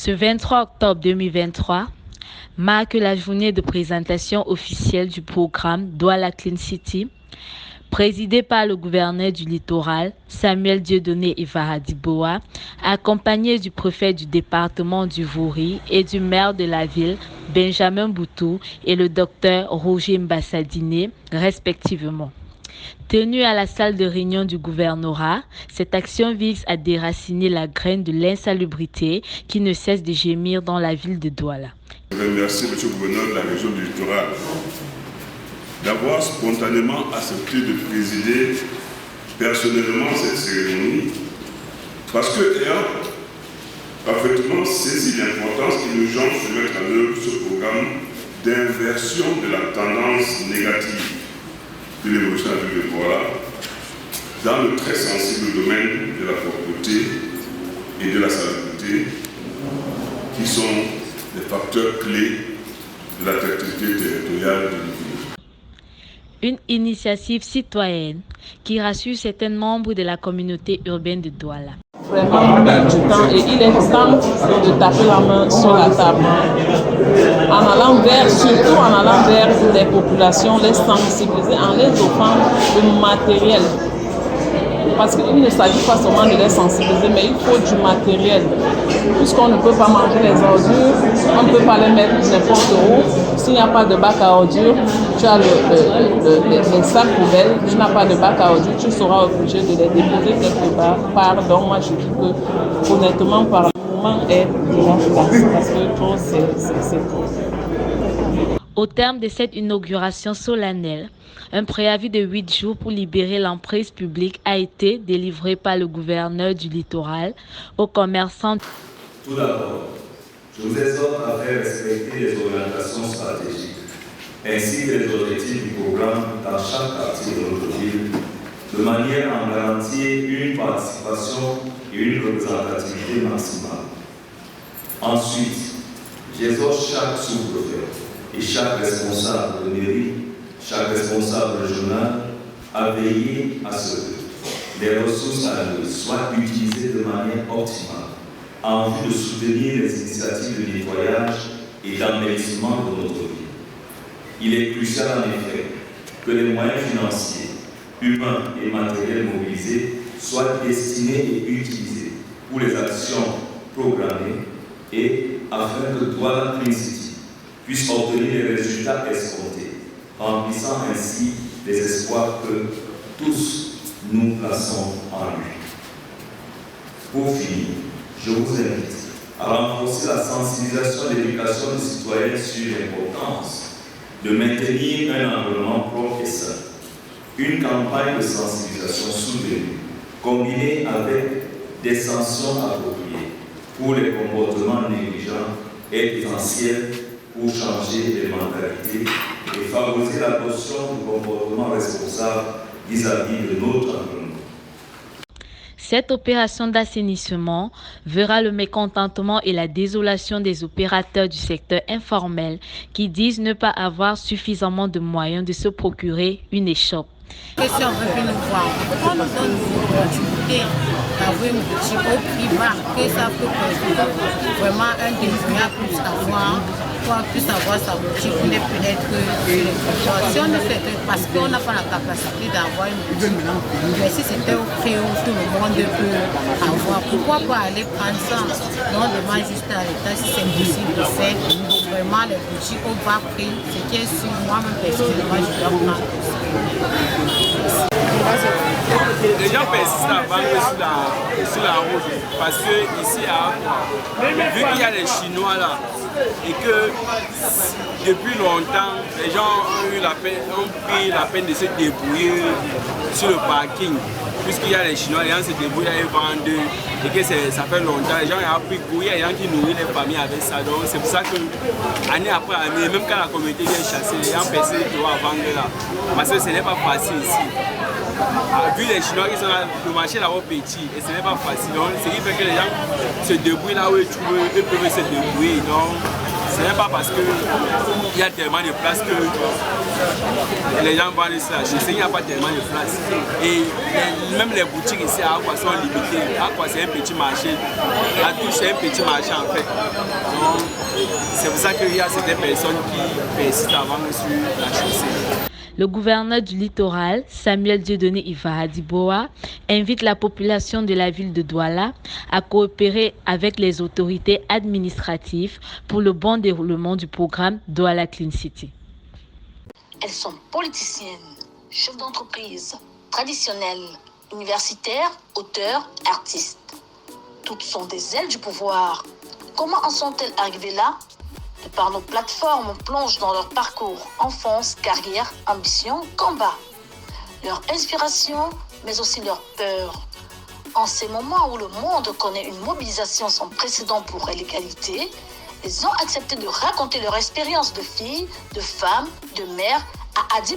Ce 23 octobre 2023 marque la journée de présentation officielle du programme Douala Clean City, présidé par le gouverneur du littoral, Samuel Dieudonné Ivaradiboa, accompagné du préfet du département du Vouri et du maire de la ville, Benjamin Boutou, et le docteur Roger Mbassadine, respectivement. Tenue à la salle de réunion du gouvernorat, cette action vise à déraciner la graine de l'insalubrité qui ne cesse de gémir dans la ville de Douala. Je remercie M. le gouverneur de la région du littoral d'avoir spontanément accepté de présider personnellement cette cérémonie parce que, ayant parfaitement saisi l'importance et l'urgence de mettre en œuvre ce programme d'inversion de la tendance négative de l'évolution de la ville de Douala dans le très sensible domaine de la propreté et de la salubrité, qui sont des facteurs clés de l'attractivité territoriale de l'île. Une initiative citoyenne qui rassure certains membres de la communauté urbaine de Douala. Vraiment du temps et il est temps de taper la main sur la table. Surtout en allant vers les populations, les sensibiliser, en les offrant le matériel. Parce qu'il ne s'agit pas seulement de les sensibiliser, mais il faut du matériel. Puisqu'on ne peut pas manger les ordures, on ne peut pas les mettre n'importe où. S'il n'y a pas de bac à ordures, tu as les sacs poubelles, tu n'as pas de bac à ordures, tu seras obligé de les déposer quelque part. Donc moi je dis que honnêtement, par le moment est déjà parce que trop c'est trop. Au terme de cette inauguration solennelle, un préavis de 8 jours pour libérer l'emprise publique a été délivré par le gouverneur du littoral aux commerçants. Tout d'abord, je vous exhorte à faire respecter les orientations stratégiques ainsi que les objectifs du programme dans chaque quartier de notre ville, de manière à en garantir une participation et une représentativité maximale. Ensuite, j'exhorte chaque sous-préfet et chaque responsable de mairie, chaque responsable régional à veiller à ce que les ressources allouées soient utilisées de manière optimale en vue de soutenir les initiatives de nettoyage et d'embellissement de notre ville. Il est crucial en effet que les moyens financiers, humains et matériels mobilisés soient destinés et utilisés pour les actions programmées et afin que Douala Clean City puisse obtenir les résultats escomptés, remplissant ainsi les espoirs que tous nous plaçons en lui. Pour finir, je vous invite à renforcer la sensibilisation et l'éducation des citoyens sur l'importance de maintenir un environnement propre et sain. Une campagne de sensibilisation soutenue, combinée avec des sanctions appropriées pour les comportements négligents, est essentielle pour changer les mentalités et favoriser l'adoption de comportements responsables vis-à-vis de notre environnement. Cette opération d'assainissement verra le mécontentement et la désolation des opérateurs du secteur informel qui disent ne pas avoir suffisamment de moyens de se procurer une échoppe. Si on veut nous voir, on nous donne l'opportunité d'avoir une boutique au prix bas, que ça peut permettre vraiment un débrouillard puisse avoir sa boutique, il est peut-être si on ne fait que parce qu'on n'a pas la capacité d'avoir une boutique, mais si c'était au prix où tout le monde peut avoir, pourquoi pas aller prendre ça? On demande juste à l'État si c'est possible de faire vraiment les boutiques au bas prix, ce qui est sur moi-même personnellement, je dois prendre. Les gens persistent à vendre sur la route parce que ici à Akwa, vu qu'il y a les Chinois là et que depuis longtemps les gens ont pris la peine de se débrouiller sur le parking. Puisqu'il y a les Chinois, les gens se débrouillent et vendent et que ça fait longtemps, les gens ont pris goût, il y a des gens qui nourrissent les familles avec ça. Donc c'est pour ça que année après année, même quand la communauté vient chasser, les gens persistent à vendre là. Parce que ce n'est pas facile ici. Vu les Chinois qui sont là, le marché là-haut petit et ce n'est pas facile. Donc ce qui fait que les gens se débrouillent là où ils trouvent, eux peuvent se débrouiller. Donc ce n'est pas parce qu'il y a tellement de places que Et les gens vendent ici la chaussée, il n'y a pas tellement de place. Et même les boutiques ici à Akwa sont limitées. Akwa c'est un petit marché. La Touche c'est un petit marché en fait. Donc c'est pour ça qu'il y a certaines personnes qui persistent à vendre sur la chaussée. Le gouverneur du littoral, Samuel Dieudonné Ivaradiboa, invite la population de la ville de Douala à coopérer avec les autorités administratives pour le bon déroulement du programme Douala Clean City. Elles sont politiciennes, chefs d'entreprise, traditionnelles, universitaires, auteurs, artistes. Toutes sont des ailes du pouvoir. Comment en sont-elles arrivées là ? De par nos plateformes, on plonge dans leur parcours, enfance, carrière, ambition, combat. Leur inspiration, mais aussi leur peur. En ces moments où le monde connaît une mobilisation sans précédent pour l'égalité, ils ont accepté de raconter leur expérience de filles, de femmes, de mères à Adi.